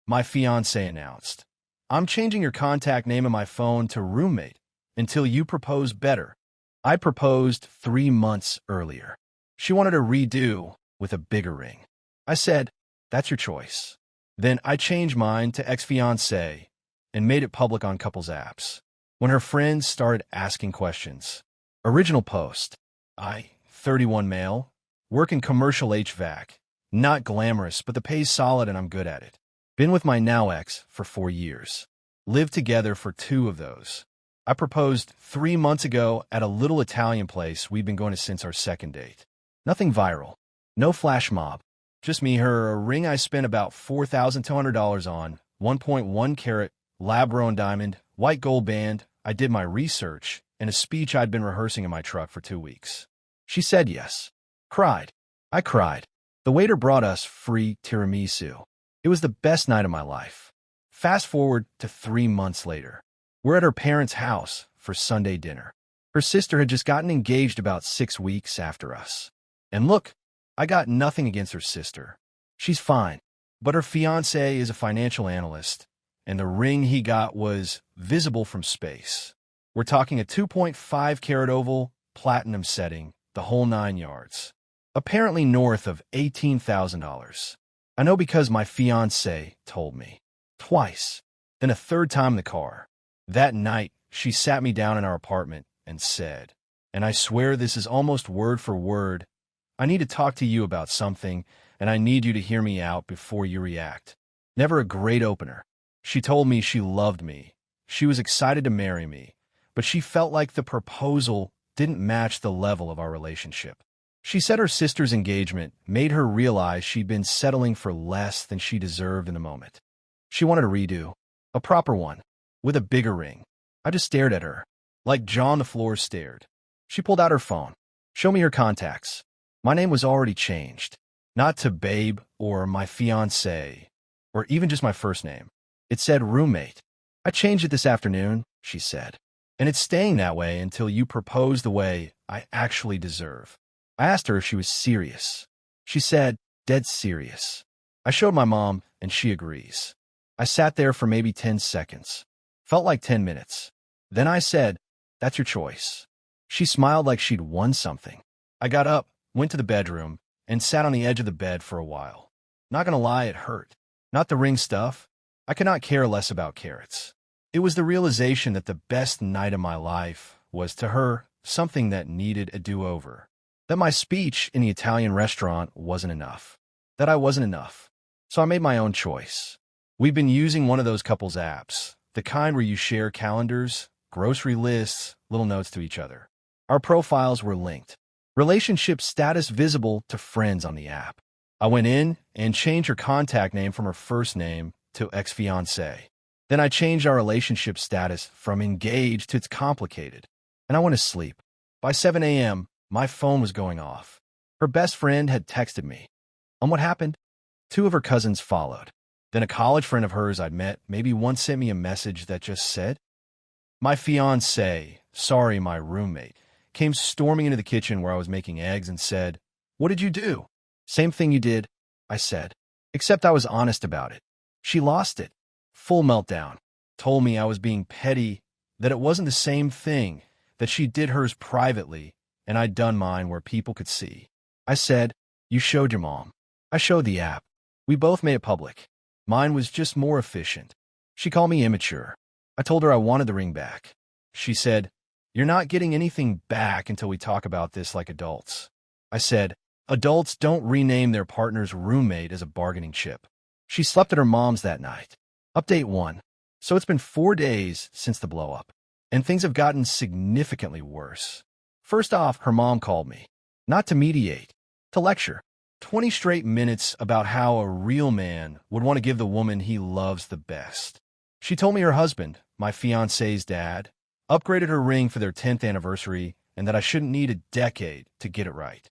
my fiancé announced. I'm changing your contact name on my phone to roommate until you propose better. I proposed 3 months earlier. She wanted a redo with a bigger ring. I said, that's your choice. Then I changed mine to Ex-Fiancée and made it public on couples apps. When her friends started asking questions. Original post. 31 male, work in commercial HVAC. Not glamorous, but the pay's solid and I'm good at it. Been with my now ex for 4 years. Lived together for 2 of those. I proposed 3 months ago at a little Italian place we've been going to since our second date. Nothing viral. No flash mob. Just me, her, a ring I spent about $4,200 on, 1.1 carat, lab-grown diamond, white gold band. I did my research, and a speech I'd been rehearsing in my truck for 2 weeks. She said yes. Cried. I cried. The waiter brought us free tiramisu. It was the best night of my life. Fast forward to 3 months later. We're at her parents' house for Sunday dinner. Her sister had just gotten engaged about 6 weeks after us. And look, I got nothing against her sister. She's fine. But her fiancé is a financial analyst, and the ring he got was visible from space. We're talking a 2.5 carat oval, platinum setting, the whole 9 yards. Apparently north of $18,000. I know because my fiancé told me. Twice. Then a third time in the car. That night, she sat me down in our apartment and said, and I swear this is almost word for word, I need to talk to you about something, and I need you to hear me out before you react. Never a great opener. She told me she loved me. She was excited to marry me, but she felt like the proposal didn't match the level of our relationship. She said her sister's engagement made her realize she'd been settling for less than she deserved in the moment. She wanted a redo, a proper one, with a bigger ring. I just stared at her, like jaw on the floor stared. She pulled out her phone. Show me her contacts. My name was already changed, not to Babe or my fiancé, or even just my first name. It said roommate. I changed it this afternoon, she said, and it's staying that way until you propose the way I actually deserve. I asked her if she was serious. She said, dead serious. I showed my mom, and she agrees. I sat there for maybe 10 seconds. Felt like 10 minutes. Then I said, that's your choice. She smiled like she'd won something. I got up, went to the bedroom, and sat on the edge of the bed for a while. Not gonna lie, it hurt. Not the ring stuff. I could not care less about carrots. It was the realization that the best night of my life was, to her, something that needed a do-over. That my speech in the Italian restaurant wasn't enough. That I wasn't enough. So I made my own choice. We've been using one of those couples apps, the kind where you share calendars, grocery lists, little notes to each other. Our profiles were linked. Relationship status visible to friends on the app. I went in and changed her contact name from her first name to Ex-Fiancée. Then I changed our relationship status from engaged to it's complicated. And I went to sleep. By 7 a.m., my phone was going off. Her best friend had texted me. On what happened? 2 of her cousins followed. Then a college friend of hers I'd met maybe once sent me a message that just said, my fiancé, sorry, my roommate, came storming into the kitchen where I was making eggs and said, what did you do? Same thing you did, I said. Except I was honest about it. She lost it. Full meltdown. Told me I was being petty, that it wasn't the same thing, that she did hers privately, and I'd done mine where people could see. I said, you showed your mom. I showed the app. We both made it public. Mine was just more efficient. She called me immature. I told her I wanted the ring back. She said, you're not getting anything back until we talk about this like adults. I said, adults don't rename their partner's roommate as a bargaining chip. She slept at her mom's that night. Update 1. So it's been 4 days since the blow-up, and things have gotten significantly worse. First off, her mom called me. Not to mediate, to lecture. 20 straight minutes about how a real man would want to give the woman he loves the best. She told me her husband, my fiancé's dad, upgraded her ring for their 10th anniversary and that I shouldn't need a decade to get it right.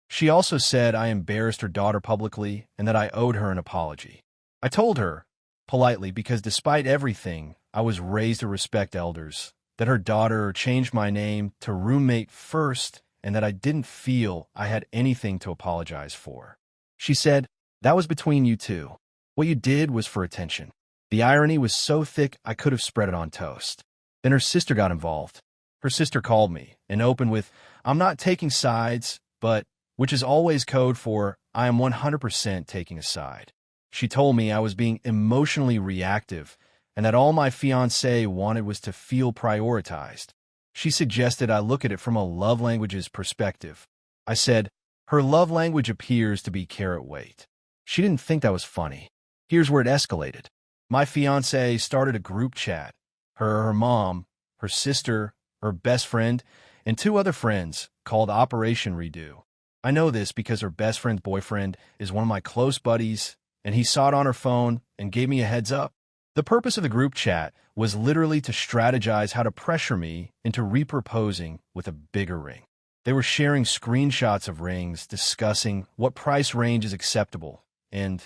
She also said I embarrassed her daughter publicly and that I owed her an apology. I told her, politely, because despite everything, I was raised to respect elders, that her daughter changed my name to roommate first and that I didn't feel I had anything to apologize for. She said, that was between you two. What you did was for attention. The irony was so thick I could have spread it on toast. Then her sister got involved. Her sister called me and opened with, "I'm not taking sides, but," which is always code for, "I am 100% taking a side." She told me I was being emotionally reactive and that all my fiancé wanted was to feel prioritized. She suggested I look at it from a love language's perspective. I said, "Her love language appears to be carrot weight." She didn't think that was funny. Here's where it escalated. My fiancé started a group chat. Her mom, her sister, her best friend, and 2 other friends, called Operation Redo. I know this because her best friend's boyfriend is one of my close buddies, and he saw it on her phone and gave me a heads up. The purpose of the group chat was literally to strategize how to pressure me into reproposing with a bigger ring. They were sharing screenshots of rings, discussing what price range is acceptable, and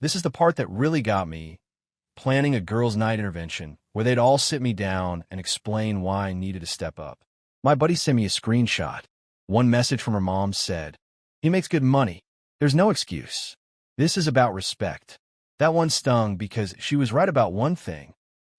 this is the part that really got me, planning a girls' night intervention where they'd all sit me down and explain why I needed to step up. My buddy sent me a screenshot. One message from her mom said, "He makes good money. There's no excuse. This is about respect." That one stung because she was right about one thing.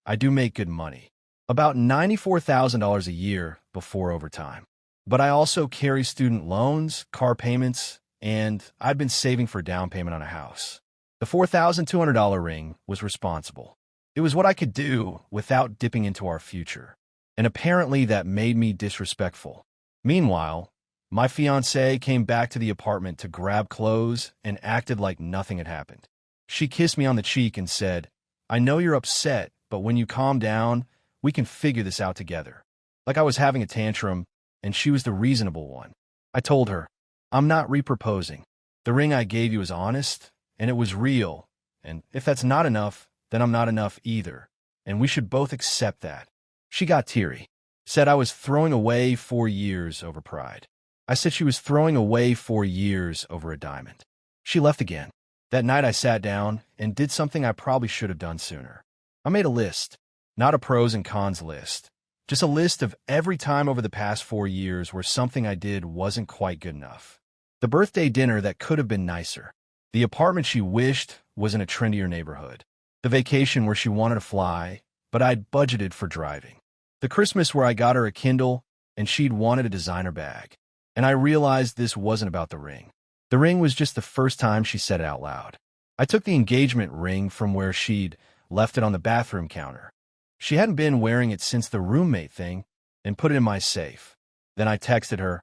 I do make good money. About $94,000 a year before overtime. But I also carry student loans, car payments, and I'd been saving for a down payment on a house. The $4,200 ring was responsible. It was what I could do without dipping into our future. And apparently that made me disrespectful. Meanwhile, my fiancée came back to the apartment to grab clothes and acted like nothing had happened. She kissed me on the cheek and said, "I know you're upset, but when you calm down, we can figure this out together." Like I was having a tantrum, and she was the reasonable one. I told her, "I'm not reproposing. The ring I gave you is honest, and it was real, and if that's not enough, then I'm not enough either, and we should both accept that." She got teary, said I was throwing away 4 years over pride. I said she was throwing away 4 years over a diamond. She left again. That night I sat down and did something I probably should have done sooner. I made a list, not a pros and cons list, just a list of every time over the past 4 years where something I did wasn't quite good enough. The birthday dinner that could have been nicer. The apartment she wished was in a trendier neighborhood. The vacation where she wanted to fly, but I'd budgeted for driving. The Christmas where I got her a Kindle and she'd wanted a designer bag. And I realized this wasn't about the ring. The ring was just the first time she said it out loud. I took the engagement ring from where she'd left it on the bathroom counter. She hadn't been wearing it since the roommate thing and put it in my safe. Then I texted her,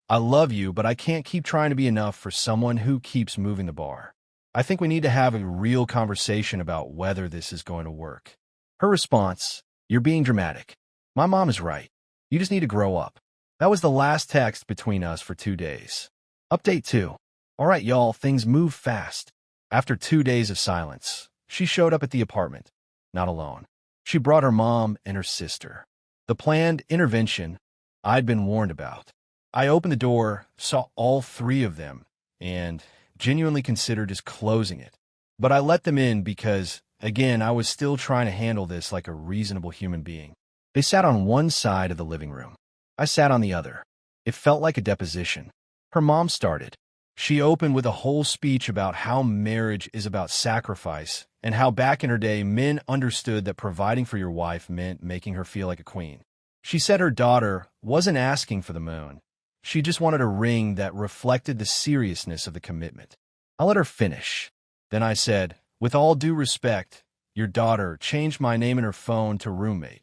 "I love you, but I can't keep trying to be enough for someone who keeps moving the bar. I think we need to have a real conversation about whether this is going to work." Her response, "You're being dramatic. My mom is right. You just need to grow up." That was the last text between us for 2 days. Update 2. All right, y'all, things move fast. After 2 days of silence, she showed up at the apartment, not alone. She brought her mom and her sister. The planned intervention I'd been warned about. I opened the door, saw all 3 of them, and genuinely considered just closing it. But I let them in because, again, I was still trying to handle this like a reasonable human being. They sat on one side of the living room. I sat on the other. It felt like a deposition. Her mom started. She opened with a whole speech about how marriage is about sacrifice and how back in her day men understood that providing for your wife meant making her feel like a queen. She said her daughter wasn't asking for the moon. She just wanted a ring that reflected the seriousness of the commitment. I let her finish. Then I said, "With all due respect, your daughter changed my name in her phone to roommate.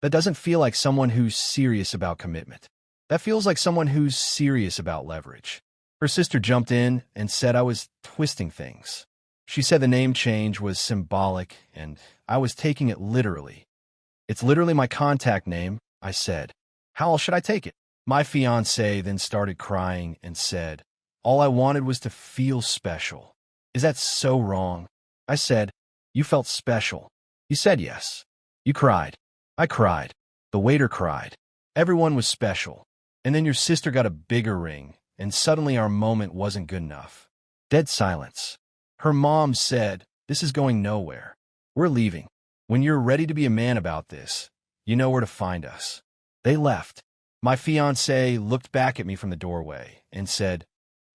That doesn't feel like someone who's serious about commitment. That feels like someone who's serious about leverage." Her sister jumped in and said I was twisting things. She said the name change was symbolic and I was taking it literally. "It's literally my contact name," I said. "How else should I take it?" My fiancée then started crying and said, "All I wanted was to feel special." "Is that so wrong?" I said, "You felt special. You said yes. You cried. I cried. The waiter cried. Everyone was special. And then your sister got a bigger ring, and suddenly our moment wasn't good enough." Dead silence. Her mom said, "This is going nowhere. We're leaving. When you're ready to be a man about this, you know where to find us." They left. My fiancée looked back at me from the doorway and said,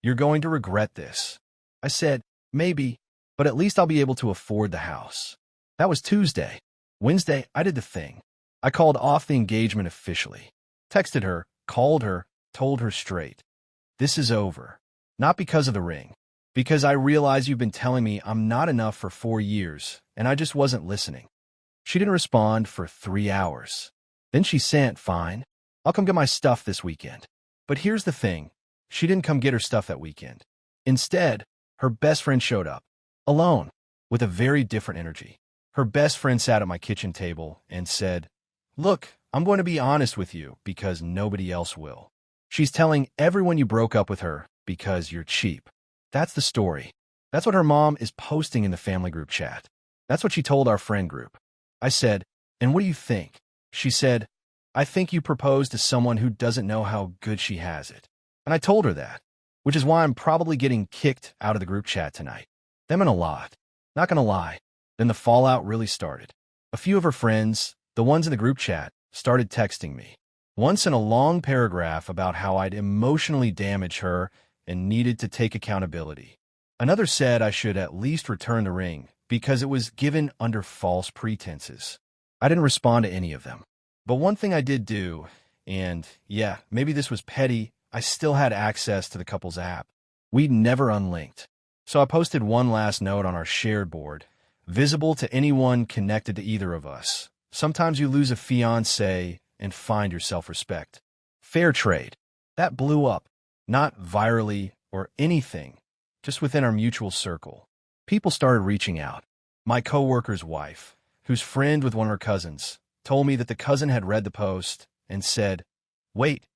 "You're going to regret this." I said, "Maybe." but at least I'll be able to afford the house. That was Tuesday. Wednesday, I did the thing. I called off the engagement officially. Texted her, called her, told her straight. This is over. Not because of the ring. Because I realize you've been telling me I'm not enough for 4 years, and I just wasn't listening. She didn't respond for 3 hours. Then she sent, fine, I'll come get my stuff this weekend. But here's the thing. She didn't come get her stuff that weekend. Instead, her best friend showed up. Alone. With a very different energy. Her best friend sat at my kitchen table and said, look, I'm going to be honest with you because nobody else will. She's telling everyone you broke up with her because you're cheap. That's the story. That's what her mom is posting in the family group chat. That's what she told our friend group. I said, and what do you think? She said, I think you proposed to someone who doesn't know how good she has it. And I told her that, which is why I'm probably getting kicked out of the group chat tonight. Them and a lot. Not gonna lie. Then the fallout really started. A few of her friends, the ones in the group chat, started texting me. Once in a long paragraph about how I'd emotionally damaged her and needed to take accountability. Another said I should at least return the ring because it was given under false pretenses. I didn't respond to any of them. But one thing I did do, and yeah, maybe this was petty, I still had access to the couple's app. We'd never unlinked. So I posted one last note on our shared board, visible to anyone connected to either of us. Sometimes you lose a fiancé and find your self-respect. Fair trade. That blew up. Not virally or anything, just within our mutual circle. People started reaching out. My coworker's wife, who's friend with one of her cousins, told me that the cousin had read the post and said, wait,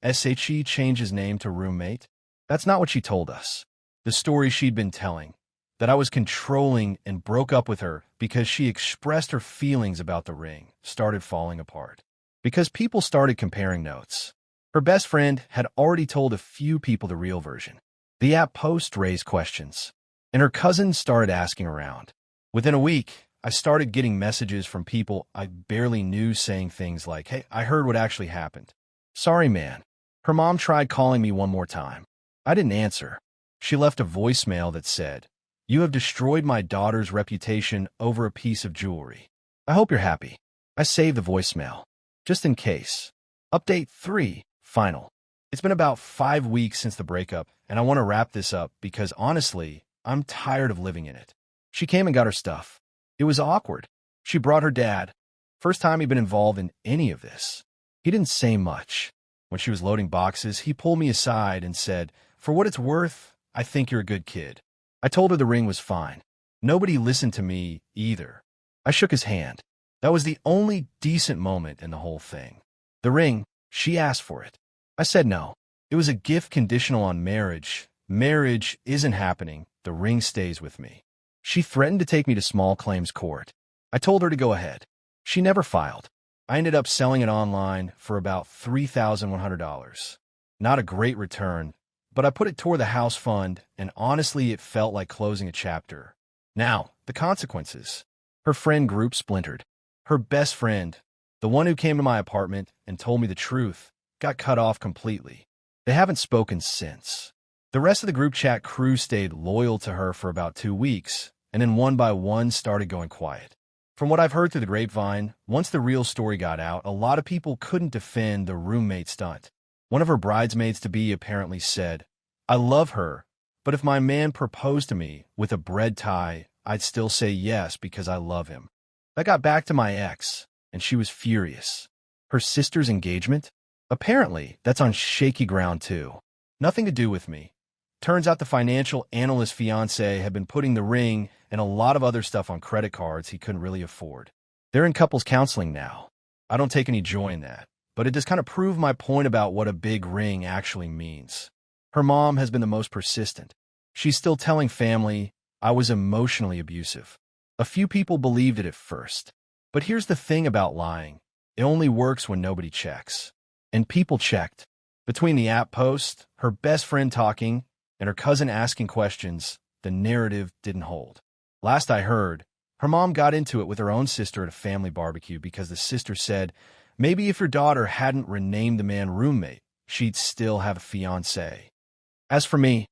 SHE changed his name to roommate? That's not what she told us. The story she'd been telling, that I was controlling and broke up with her because she expressed her feelings about the ring, started falling apart. Because people started comparing notes. Her best friend had already told a few people the real version. The app post raised questions, and her cousin started asking around. Within a week, I started getting messages from people I barely knew saying things like, hey, I heard what actually happened. Sorry, man. Her mom tried calling me one more time. I didn't answer. She left a voicemail that said, you have destroyed my daughter's reputation over a piece of jewelry. I hope you're happy. I saved the voicemail. Just in case. Update 3, final. It's been about 5 weeks since the breakup, and I want to wrap this up because honestly, I'm tired of living in it. She came and got her stuff. It was awkward. She brought her dad. First time he'd been involved in any of this. He didn't say much. When she was loading boxes, he pulled me aside and said, for what it's worth, I think you're a good kid. I told her the ring was fine. Nobody listened to me either. I shook his hand. That was the only decent moment in the whole thing. The ring, she asked for it. I said no. It was a gift conditional on marriage. Marriage isn't happening. The ring stays with me. She threatened to take me to small claims court. I told her to go ahead. She never filed. I ended up selling it online for about $3,100. Not a great return, but I put it toward the house fund, and honestly, it felt like closing a chapter. Now, the consequences. Her friend group splintered. Her best friend, the one who came to my apartment and told me the truth, got cut off completely. They haven't spoken since. The rest of the group chat crew stayed loyal to her for about 2 weeks, and then one by one started going quiet. From what I've heard through the grapevine, once the real story got out, a lot of people couldn't defend the roommate stunt. One of her bridesmaids-to-be apparently said, I love her, but if my man proposed to me with a bread tie, I'd still say yes because I love him. I got back to my ex, and she was furious. Her sister's engagement? Apparently, that's on shaky ground too. Nothing to do with me. Turns out the financial analyst fiancé had been putting the ring and a lot of other stuff on credit cards he couldn't really afford. They're in couples counseling now. I don't take any joy in that, but it does kind of prove my point about what a big ring actually means. Her mom has been the most persistent. She's still telling family I was emotionally abusive. A few people believed it at first. But here's the thing about lying. It only works when nobody checks. And people checked. Between the app post, her best friend talking, and her cousin asking questions, the narrative didn't hold. Last I heard, her mom got into it with her own sister at a family barbecue because the sister said, maybe if your daughter hadn't renamed the man roommate, she'd still have a fiancé. As for me,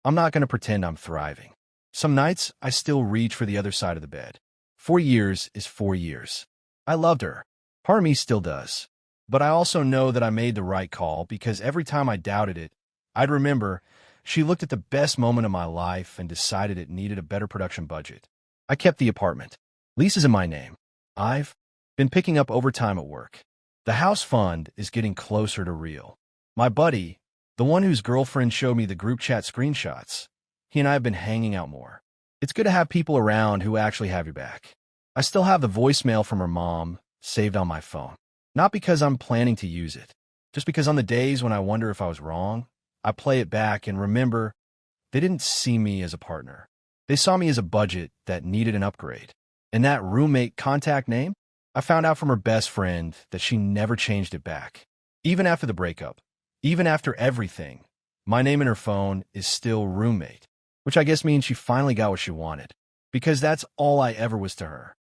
I'm not going to pretend I'm thriving. Some nights, I still reach for the other side of the bed. 4 years is 4 years. I loved her. Part of me still does. But I also know that I made the right call because every time I doubted it, I'd remember she looked at the best moment of my life and decided it needed a better production budget. I kept the apartment. Lease is in my name. I've been picking up overtime at work. The house fund is getting closer to real. My buddy, the one whose girlfriend showed me the group chat screenshots, he and I have been hanging out more. It's good to have people around who actually have your back. I still have the voicemail from her mom saved on my phone. Not because I'm planning to use it, just because on the days when I wonder if I was wrong, I play it back and remember they didn't see me as a partner. They saw me as a budget that needed an upgrade. And that roommate contact name, I found out from her best friend that she never changed it back. Even after the breakup, even after everything, my name in her phone is still roommate, which I guess means she finally got what she wanted, because that's all I ever was to her.